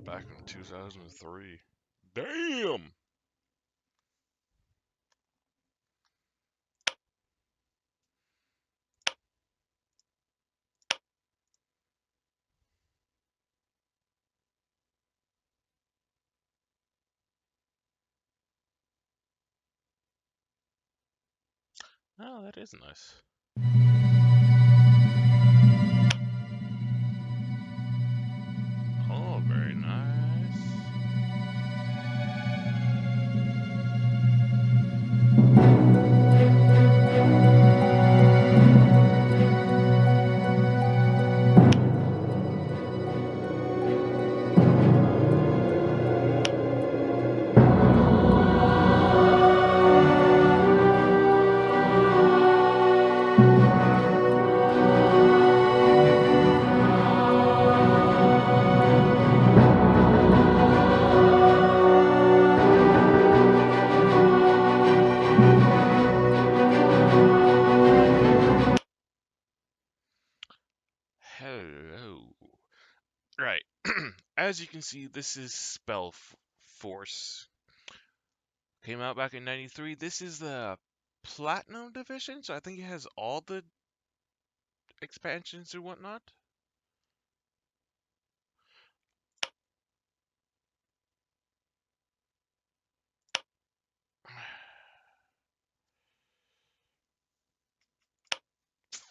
Back in 2003. Damn! Oh, that is nice. Oh, very nice. Hello. Right. As you can see, this is Spellforce. Came out back in 93. This is the Platinum Division, so I think it has all the expansions and whatnot.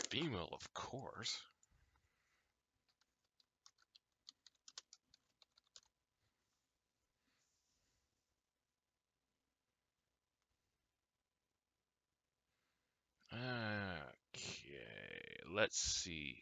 Female, of course. Okay, let's see.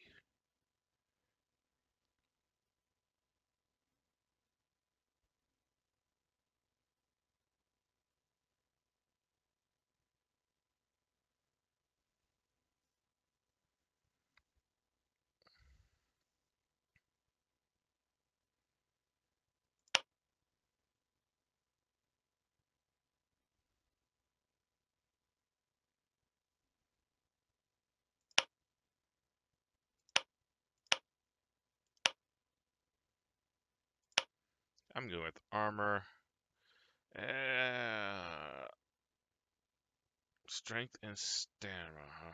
I'm going with armor. Strength and stamina, huh?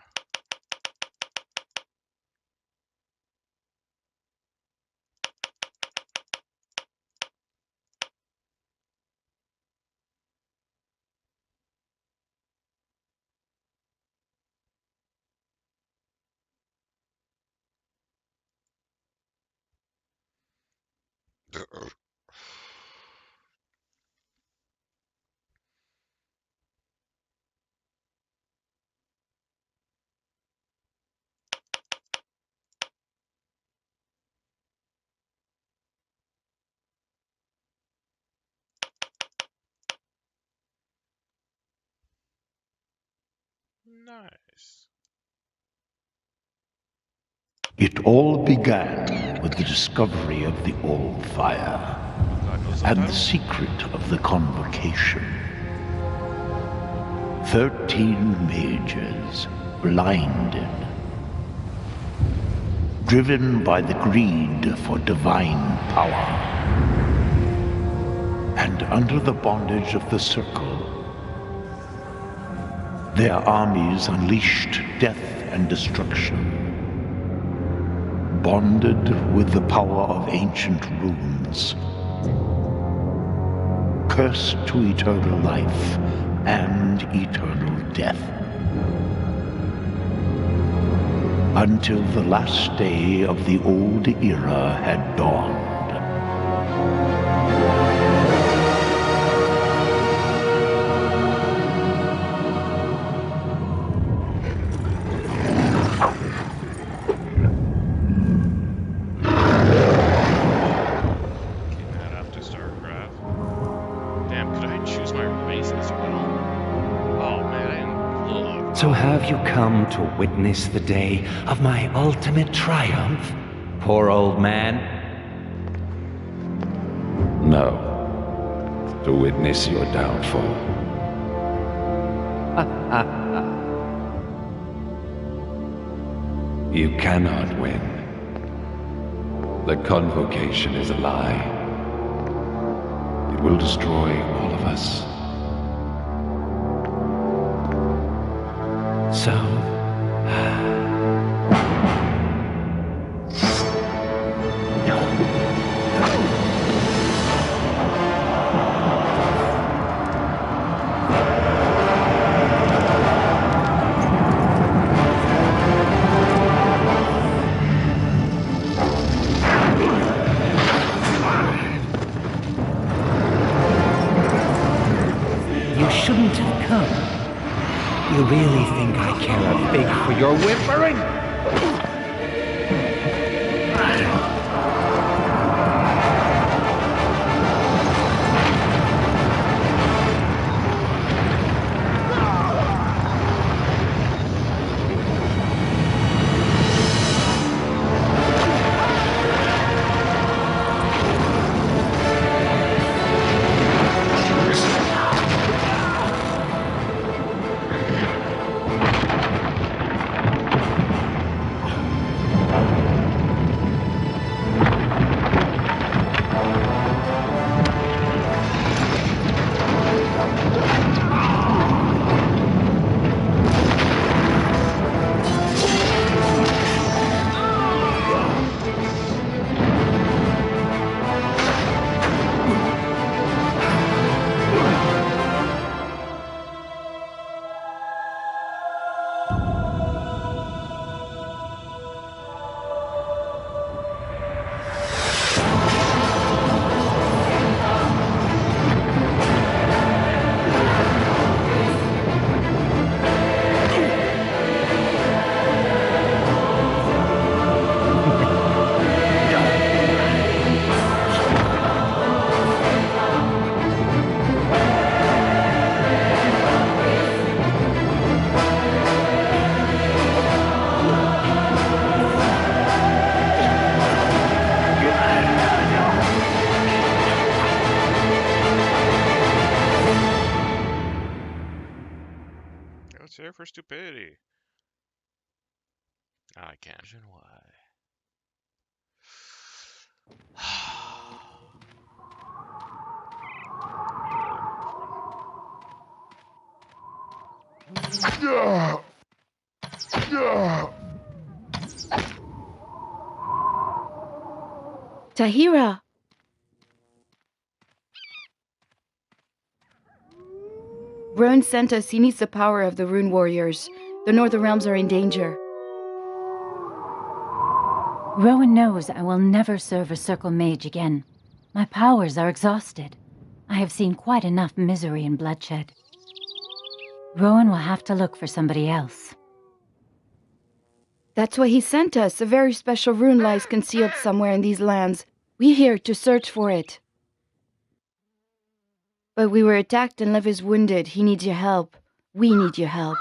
Nice. It all began with the discovery of the All-Fire and the secret of the Convocation. 13 mages, blinded, driven by the greed for divine power, and under the bondage of the Circle, their armies unleashed death and destruction. Bonded with the power of ancient runes, cursed to eternal life and eternal death. Until the last day of the old era had dawned. So have you come to witness the day of my ultimate triumph, poor old man? No. To witness your downfall. You cannot win. The Convocation is a lie. will destroy all of us. So, you shouldn't have come. You really think I care a fig for your whimpering? What's here for stupidity? I can't imagine why. Tahira! Rowan sent us. He needs the power of the Rune Warriors. The Northern Realms are in danger. Rowan knows I will never serve a Circle Mage again. My powers are exhausted. I have seen quite enough misery and bloodshed. Rowan will have to look for somebody else. That's why he sent us. A very special rune lies concealed somewhere in these lands. We're here to search for it. But we were attacked and Lev is wounded. He needs your help. We need your help.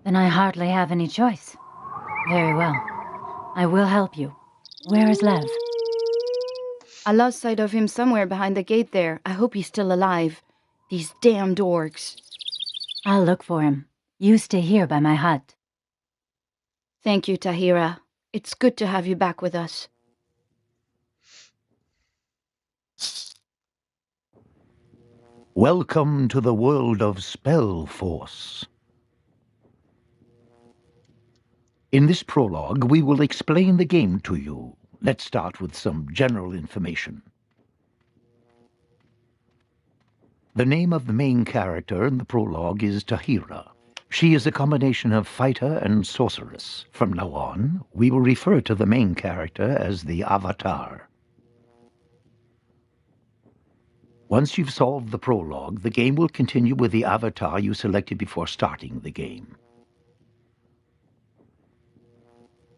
Then I hardly have any choice. Very well. I will help you. Where is Lev? I lost sight of him somewhere behind the gate there. I hope he's still alive. These damned orcs. I'll look for him. You stay here by my hut. Thank you, Tahira. It's good to have you back with us. Welcome to the world of Spellforce. In this prologue, we will explain the game to you. Let's start with some general information. The name of the main character in the prologue is Tahira. She is a combination of fighter and sorceress. From now on, we will refer to the main character as the Avatar. Once you've solved the prologue, the game will continue with the avatar you selected before starting the game.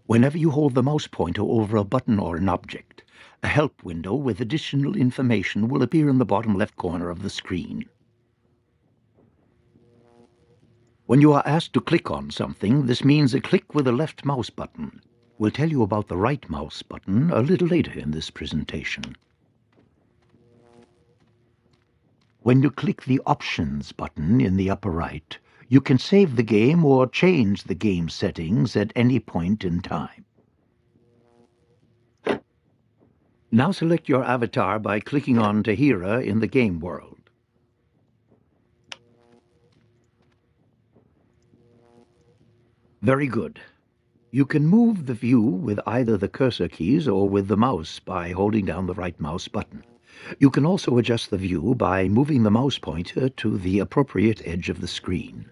Whenever you hold the mouse pointer over a button or an object, a help window with additional information will appear in the bottom left corner of the screen. When you are asked to click on something, this means a click with the left mouse button. We'll tell you about the right mouse button a little later in this presentation. When you click the Options button in the upper right, you can save the game or change the game settings at any point in time. Now select your avatar by clicking on Tahira in the game world. Very good. You can move the view with either the cursor keys or with the mouse by holding down the right mouse button. You can also adjust the view by moving the mouse pointer to the appropriate edge of the screen.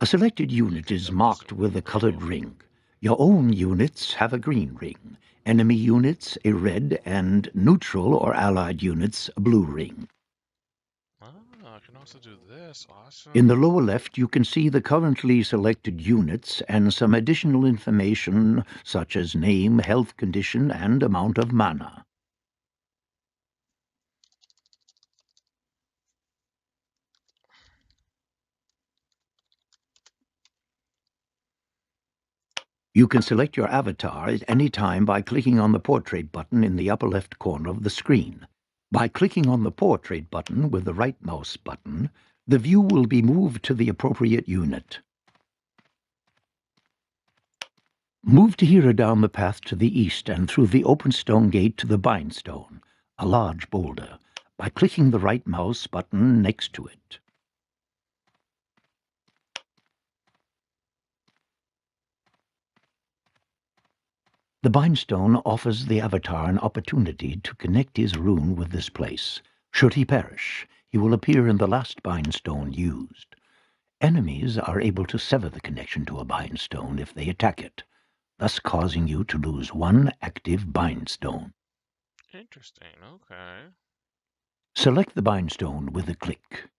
A selected unit is marked with a colored ring. Your own units have a green ring, enemy units a red, and neutral or allied units a blue ring. Ah, I can also do this. Awesome. In the lower left, you can see the currently selected units and some additional information such as name, health condition, and amount of mana. You can select your avatar at any time by clicking on the Portrait button in the upper left corner of the screen. By clicking on the Portrait button with the right mouse button, the view will be moved to the appropriate unit. Move Tahira down the path to the east and through the open stone gate to the Bindstone, a large boulder, by clicking the right mouse button next to it. The Bindstone offers the Avatar an opportunity to connect his rune with this place. Should he perish, he will appear in the last Bindstone used. Enemies are able to sever the connection to a Bindstone if they attack it, thus causing you to lose one active Bindstone. Interesting, okay. Select the Bindstone with a click.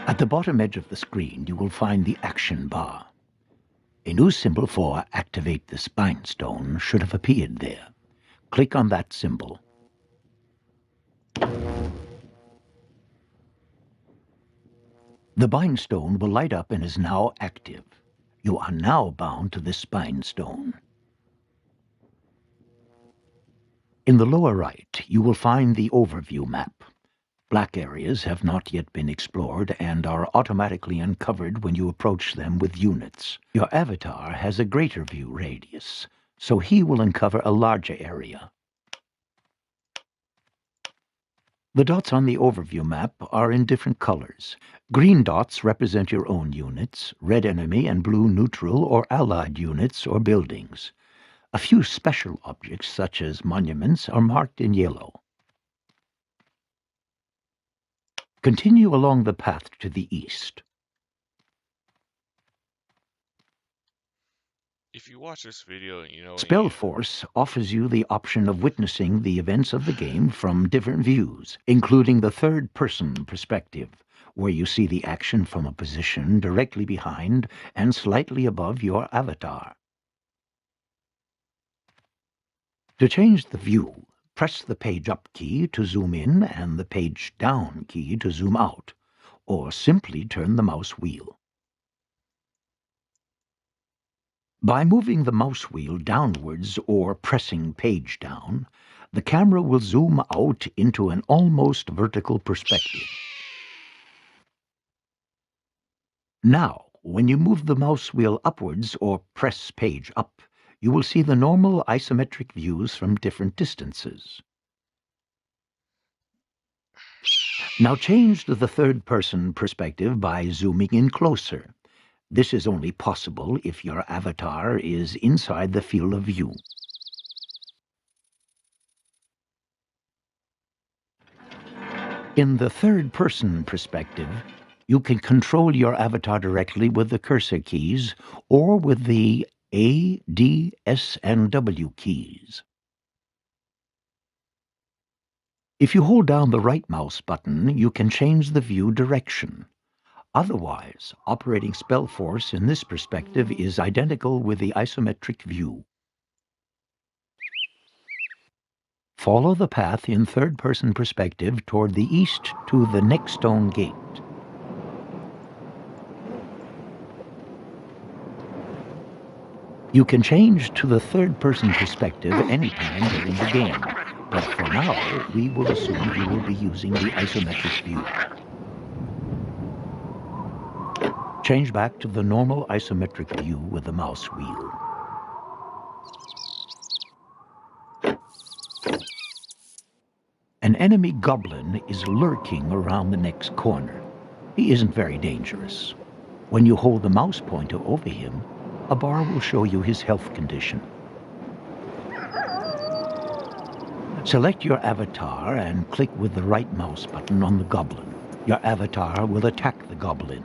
At the bottom edge of the screen, you will find the action bar. A new symbol for Activate this Bindstone should have appeared there. Click on that symbol. The Bindstone will light up and is now active. You are now bound to this Bindstone. In the lower right, you will find the overview map. Black areas have not yet been explored and are automatically uncovered when you approach them with units. Your avatar has a greater view radius, so he will uncover a larger area. The dots on the overview map are in different colors. Green dots represent your own units, red enemy and blue neutral or allied units or buildings. A few special objects, such as monuments, are marked in yellow. Continue along the path to the east. If you watch this video and you know any... Spellforce offers you the option of witnessing the events of the game from different views, including the third-person perspective, where you see the action from a position directly behind and slightly above your avatar. To change the view, press the page up key to zoom in and the page down key to zoom out, or simply turn the mouse wheel. By moving the mouse wheel downwards or pressing page down, the camera will zoom out into an almost vertical perspective. Now, when you move the mouse wheel upwards or press page up, you will see the normal isometric views from different distances. Now change to the third-person perspective by zooming in closer. This is only possible if your avatar is inside the field of view. In the third-person perspective, you can control your avatar directly with the cursor keys or with the A, D, S, and W keys. If you hold down the right mouse button, you can change the view direction. Otherwise, operating Spellforce in this perspective is identical with the isometric view. Follow the path in third-person perspective toward the east to the next stone gate. You can change to the third-person perspective anytime during the game, but for now, we will assume you will be using the isometric view. Change back to the normal isometric view with the mouse wheel. An enemy goblin is lurking around the next corner. He isn't very dangerous. When you hold the mouse pointer over him, a bar will show you his health condition. Select your avatar and click with the right mouse button on the goblin. Your avatar will attack the goblin.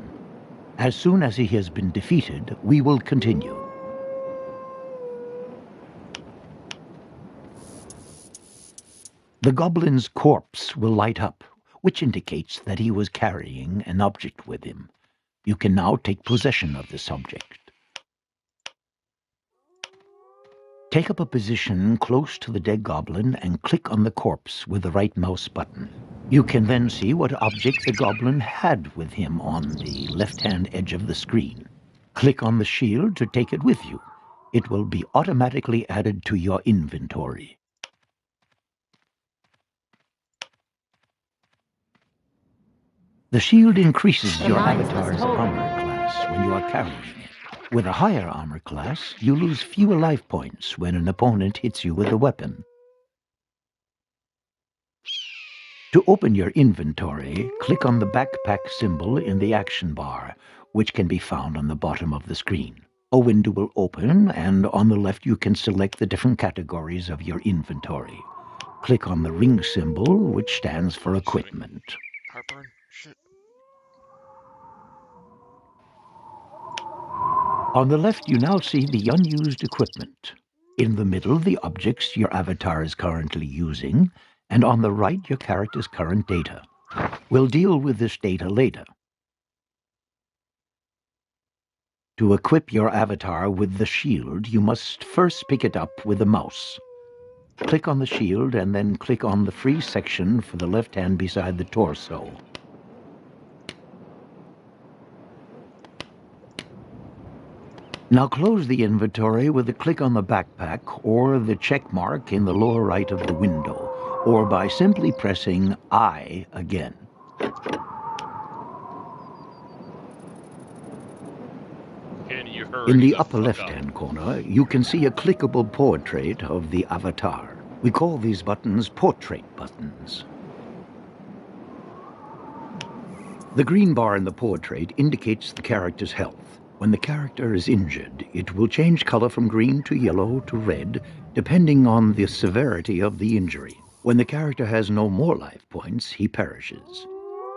As soon as he has been defeated, we will continue. The goblin's corpse will light up, which indicates that he was carrying an object with him. You can now take possession of this object. Take up a position close to the dead goblin and click on the corpse with the right mouse button. You can then see what object the goblin had with him on the left-hand edge of the screen. Click on the shield to take it with you. It will be automatically added to your inventory. The shield increases your avatar's armor class when you are carrying it. With a higher armor class, you lose fewer life points when an opponent hits you with a weapon. To open your inventory, click on the backpack symbol in the action bar, which can be found on the bottom of the screen. A window will open, and on the left you can select the different categories of your inventory. Click on the ring symbol, which stands for equipment. Heartburn? Shit. On the left, you now see the unused equipment. In the middle, the objects your avatar is currently using, and on the right, your character's current data. We'll deal with this data later. To equip your avatar with the shield, you must first pick it up with the mouse. Click on the shield and then click on the free section for the left hand beside the torso. Now close the inventory with a click on the backpack or the check mark in the lower right of the window, or by simply pressing I again. Can you hurry In the the upper fuck left-hand corner, you can see a clickable portrait of the avatar. We call these buttons portrait buttons. The green bar in the portrait indicates the character's health. When the character is injured, it will change color from green to yellow to red, depending on the severity of the injury. When the character has no more life points, he perishes.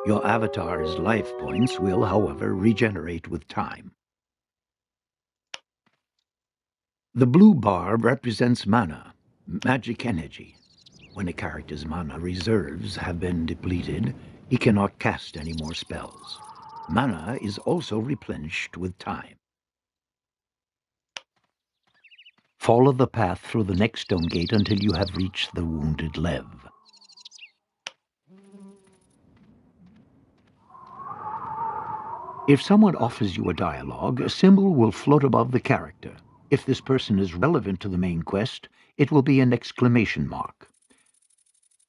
Your avatar's life points will, however, regenerate with time. The blue bar represents mana, magic energy. When a character's mana reserves have been depleted, he cannot cast any more spells. Mana is also replenished with time. Follow the path through the next stone gate until you have reached the wounded Lev. If someone offers you a dialogue, a symbol will float above the character. If this person is relevant to the main quest, it will be an exclamation mark.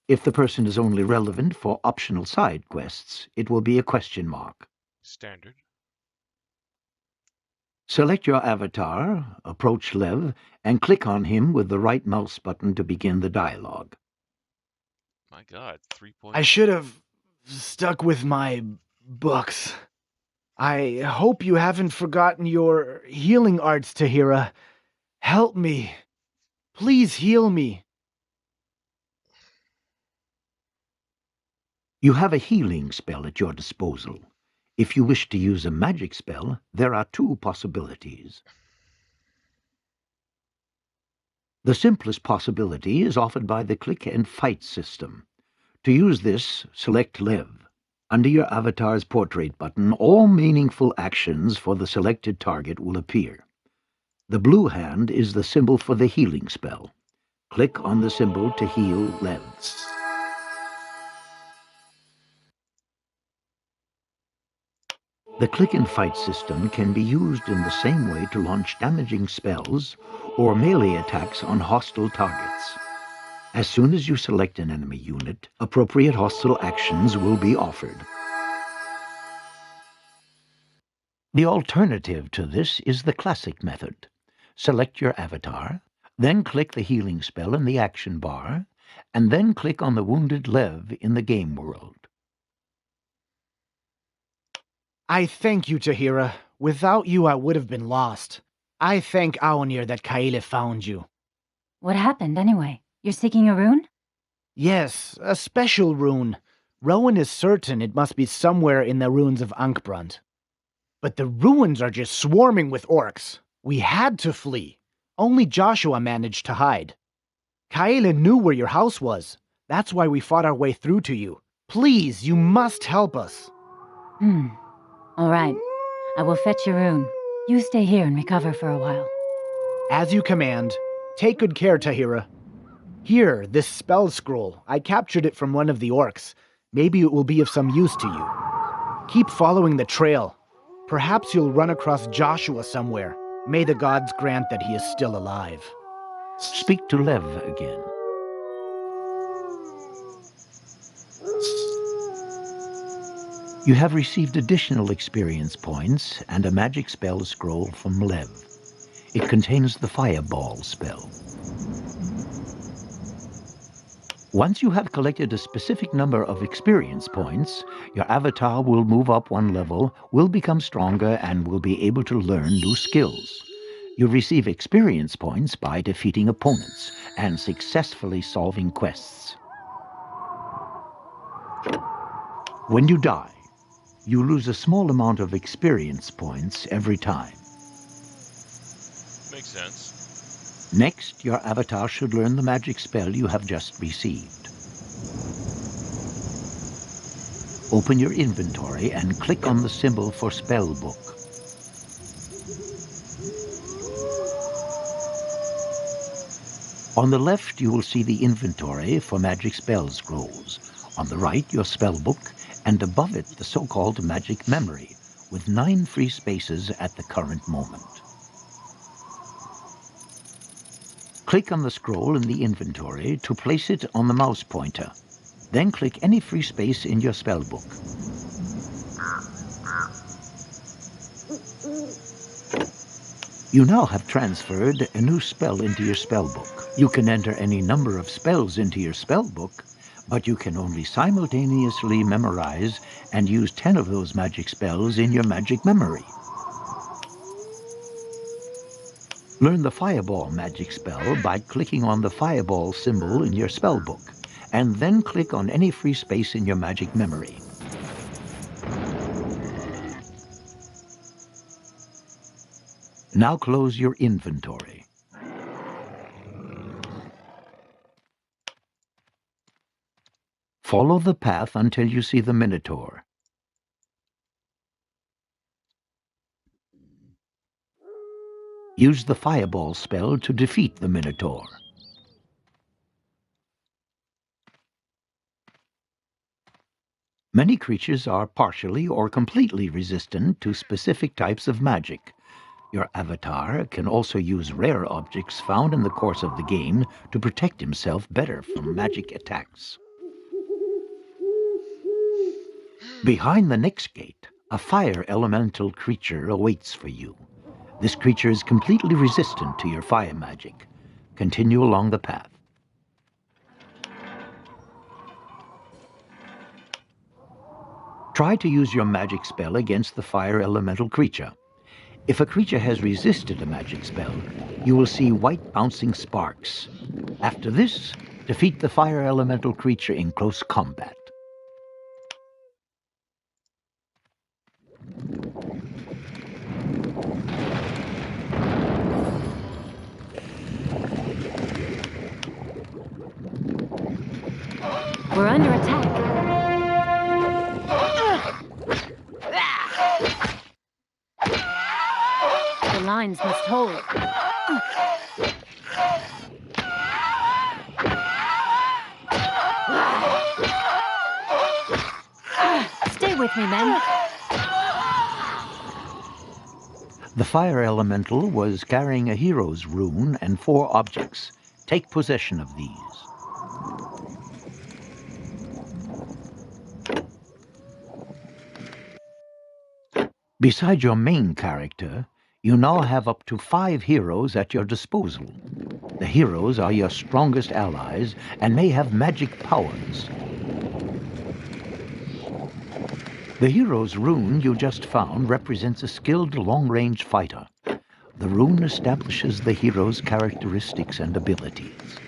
If the person is only relevant for optional side quests, it will be a question mark. Standard. Select your avatar, approach Lev, and click on him with the right mouse button to begin the dialogue. My god, 3 points. I should have stuck with my books. I hope you haven't forgotten your healing arts, Tahira. Help me. Please heal me. You have a healing spell at your disposal. If you wish to use a magic spell, there are two possibilities. The simplest possibility is offered by the click and fight system. To use this, select Lev. Under your avatar's portrait button, all meaningful actions for the selected target will appear. The blue hand is the symbol for the healing spell. Click on the symbol to heal Lev. The click and fight system can be used in the same way to launch damaging spells or melee attacks on hostile targets. As soon as you select an enemy unit, appropriate hostile actions will be offered. The alternative to this is the classic method. Select your avatar, then click the healing spell in the action bar, and then click on the wounded Lev in the game world. I thank you, Tahira. Without you, I would have been lost. I thank Aonir that Kaele found you. What happened, anyway? You're seeking a rune? Yes, a special rune. Rowan is certain it must be somewhere in the ruins of Ankbrand. But the ruins are just swarming with orcs. We had to flee. Only Joshua managed to hide. Kaele knew where your house was. That's why we fought our way through to you. Please, you must help us. All right. I will fetch your rune. You stay here and recover for a while. As you command. Take good care, Tahira. Here, this spell scroll. I captured it from one of the orcs. Maybe it will be of some use to you. Keep following the trail. Perhaps you'll run across Joshua somewhere. May the gods grant that he is still alive. Speak to Lev again. You have received additional experience points and a magic spell scroll from Lev. It contains the Fireball spell. Once you have collected a specific number of experience points, your avatar will move up one level, will become stronger, and will be able to learn new skills. You receive experience points by defeating opponents and successfully solving quests. When you die, you lose a small amount of experience points every time. Makes sense. Next, your avatar should learn the magic spell you have just received. Open your inventory and click on the symbol for Spellbook. On the left, you will see the inventory for magic spell scrolls. On the right, your spellbook, and above it, the so-called magic memory, with 9 free spaces at the current moment. Click on the scroll in the inventory to place it on the mouse pointer. Then click any free space in your spellbook. You now have transferred a new spell into your spellbook. You can enter any number of spells into your spellbook, but you can only simultaneously memorize and use 10 of those magic spells in your magic memory. Learn the Fireball magic spell by clicking on the Fireball symbol in your spellbook, and then click on any free space in your magic memory. Now close your inventory. Follow the path until you see the Minotaur. Use the Fireball spell to defeat the Minotaur. Many creatures are partially or completely resistant to specific types of magic. Your avatar can also use rare objects found in the course of the game to protect himself better from magic attacks. Behind the next gate, a fire elemental creature awaits for you. This creature is completely resistant to your fire magic. Continue along the path. Try to use your magic spell against the fire elemental creature. If a creature has resisted a magic spell, you will see white bouncing sparks. After this, defeat the fire elemental creature in close combat. We're under attack. The lines must hold. Stay with me, men. The fire elemental was carrying a hero's rune and 4 objects. Take possession of these. Beside your main character, you now have up to 5 heroes at your disposal. The heroes are your strongest allies and may have magic powers. The hero's rune you just found represents a skilled long-range fighter. The rune establishes the hero's characteristics and abilities.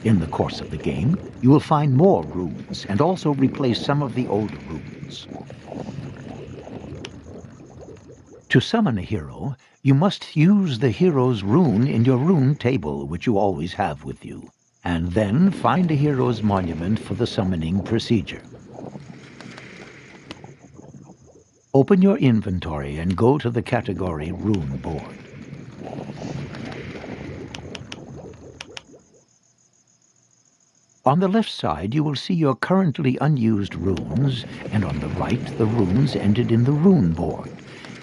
In the course of the game, you will find more runes and also replace some of the older runes. To summon a hero, you must use the hero's rune in your rune table, which you always have with you, and then find a hero's monument for the summoning procedure. Open your inventory and go to the category Rune Board. On the left side, you will see your currently unused runes, and on the right, the runes entered in the Rune Board.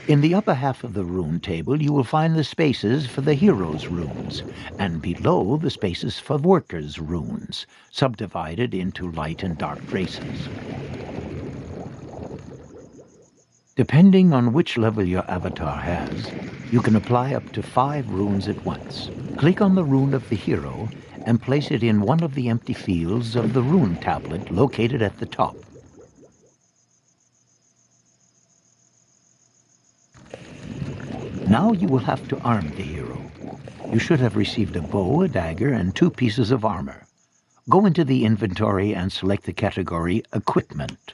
In the upper half of the rune table, you will find the spaces for the hero's runes, and below the spaces for workers' runes, subdivided into light and dark races. Depending on which level your avatar has, you can apply up to 5 runes at once. Click on the rune of the hero and place it in one of the empty fields of the rune tablet located at the top. Now you will have to arm the hero. You should have received a bow, a dagger, and 2 pieces of armor. Go into the inventory and select the category Equipment.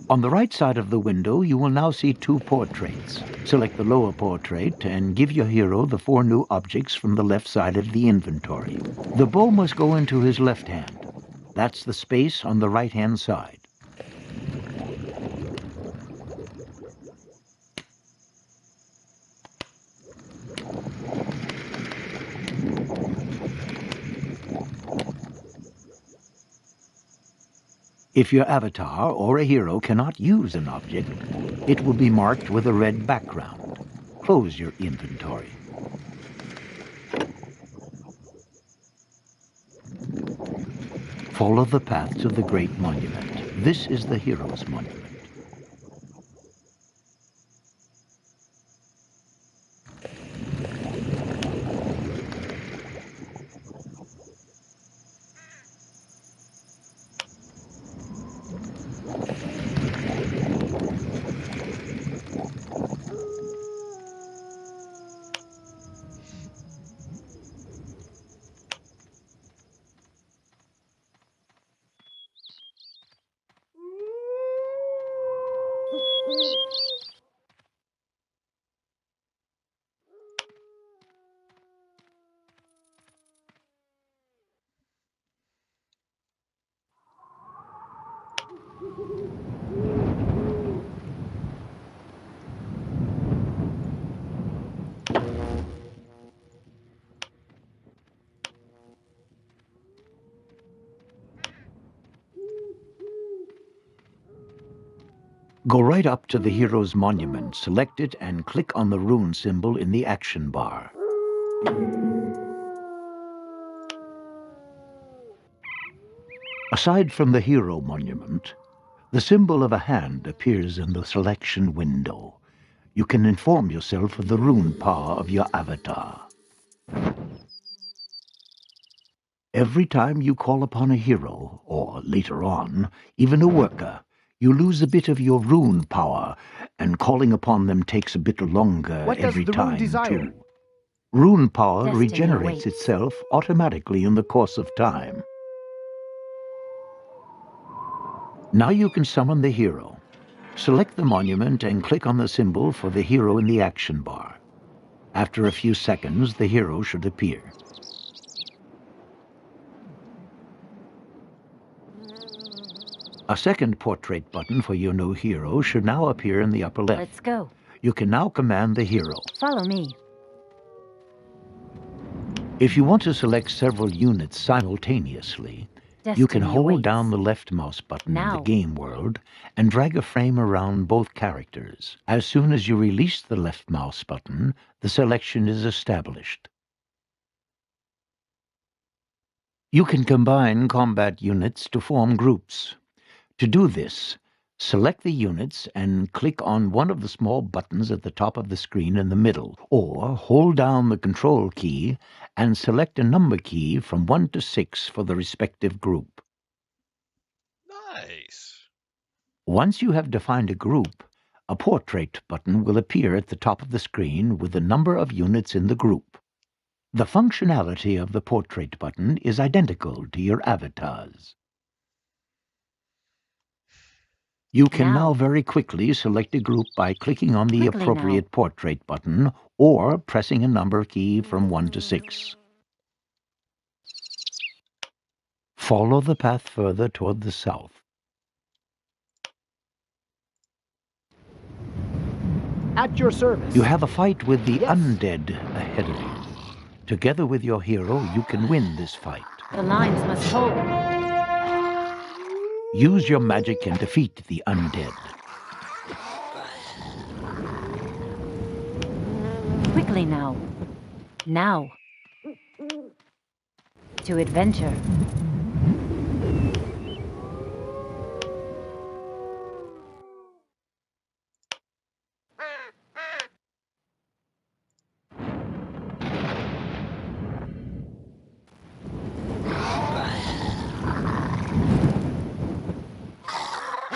On the right side of the window, you will now see 2 portraits. Select the lower portrait and give your hero the 4 new objects from the left side of the inventory. The bow must go into his left hand. That's the space on the right-hand side. If your avatar or a hero cannot use an object, it will be marked with a red background. Close your inventory. Follow the path to the Great Monument. This is the hero's monument. Go right up to the hero's monument, select it, and click on the rune symbol in the action bar. Aside from the hero monument, the symbol of a hand appears in the selection window. You can inform yourself of the rune power of your avatar. Every time you call upon a hero, or later on, even a worker, you lose a bit of your rune power, and calling upon them takes a bit longer What does every the rune time, desire? too. Rune power Destiny regenerates awaits. itself automatically in the course of time. Now you can summon the hero. Select the monument and click on the symbol for the hero in the action bar. After a few seconds, the hero should appear. A second portrait button for your new hero should now appear in the upper left. Let's go. You can now command the hero. Follow me. If you want to select several units simultaneously, you can Destiny hold awaits. down the left mouse button in Now. the game world and drag a frame around both characters. As soon as you release the left mouse button, the selection is established. You can combine combat units to form groups. To do this, select the units and click on one of the small buttons at the top of the screen in the middle, or hold down the Control key and select a number key from 1 to 6 for the respective group. Nice. Once you have defined a group, a portrait button will appear at the top of the screen with the number of units in the group. The functionality of the portrait button is identical to your avatar's. You can now very quickly select a group by clicking on the appropriate portrait button or pressing a number key from 1 to 6. Follow the path further toward the south. At your service. You have a fight with the undead ahead of you. Together with your hero, you can win this fight. The lines must hold. Use your magic and defeat the undead. Quickly now. Now. To adventure.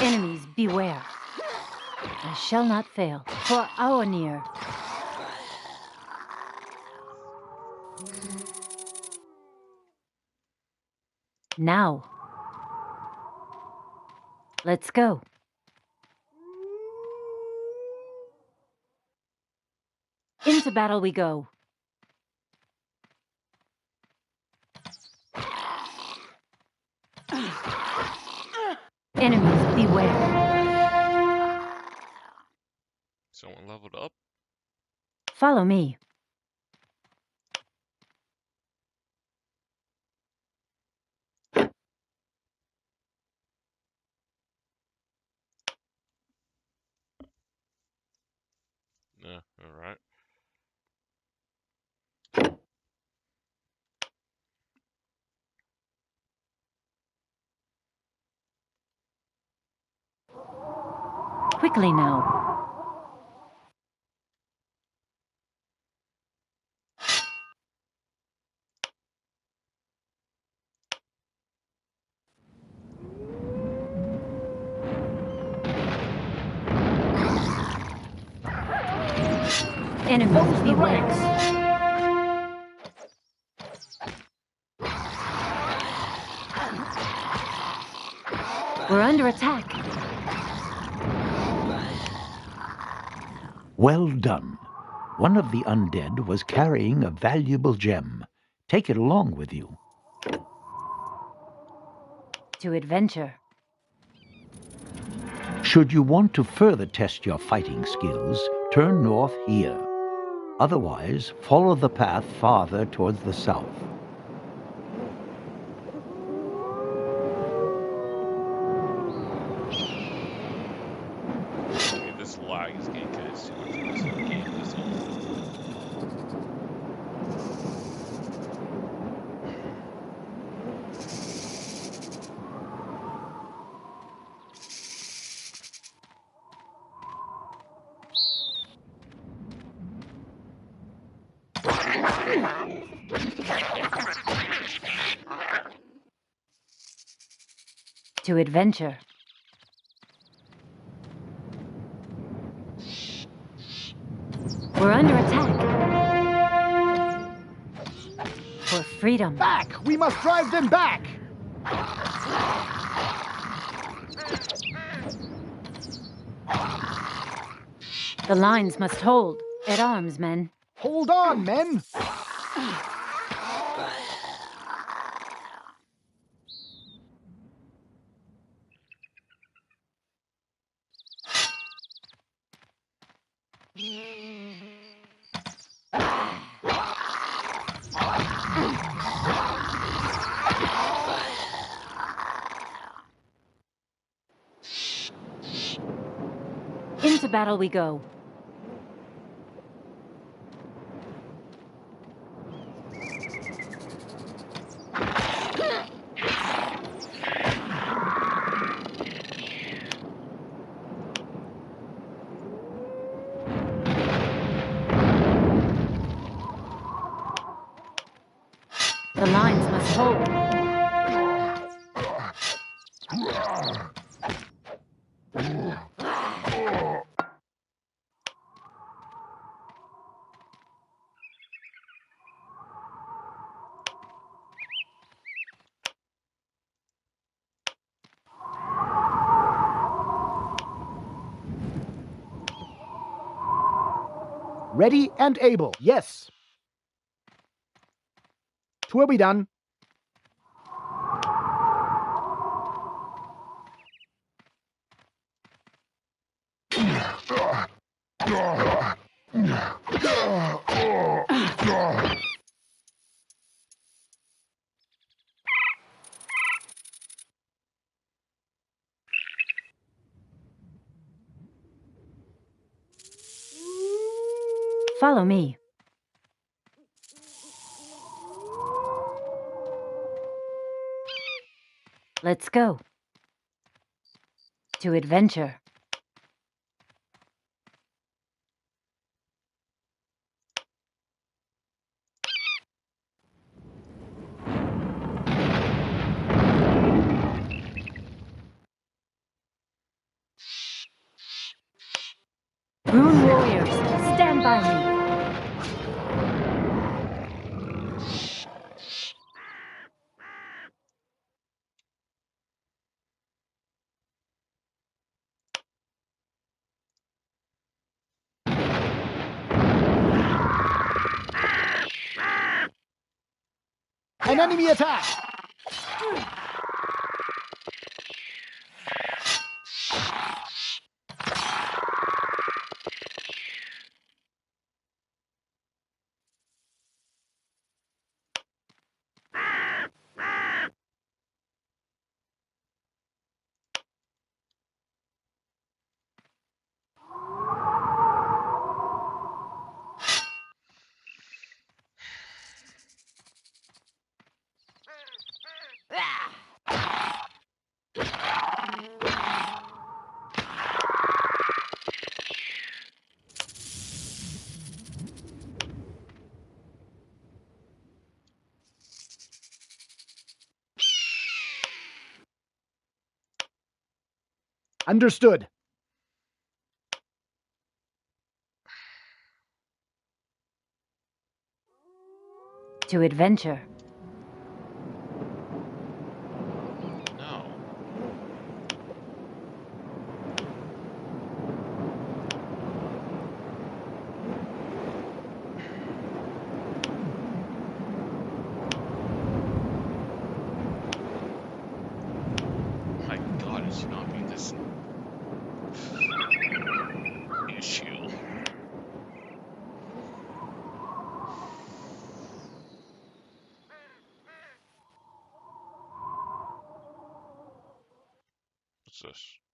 Enemies, beware. I shall not fail. For Aonir. Now. Let's go. Into battle we go. Enemies, beware. Someone leveled up. Follow me. Yeah, alright. Quickly now. Enemies, beware. We're under attack. Well done. One of the undead was carrying a valuable gem. Take it along with you. To adventure. Should you want to further test your fighting skills, turn north here. Otherwise, follow the path farther towards the south. Okay, this lag is getting kind of too much in this game. This To adventure. We're under attack. For freedom. Back! We must drive them back! The lines must hold. At arms, men. Hold on, men! Into battle we go. The lines must hold. Ready and able. Yes. 'Twill be done. Follow me. Let's go. To adventure. Rune warriors, stand by me. An enemy attack! Understood. To adventure. No. My God, it should not be this issue. What's this?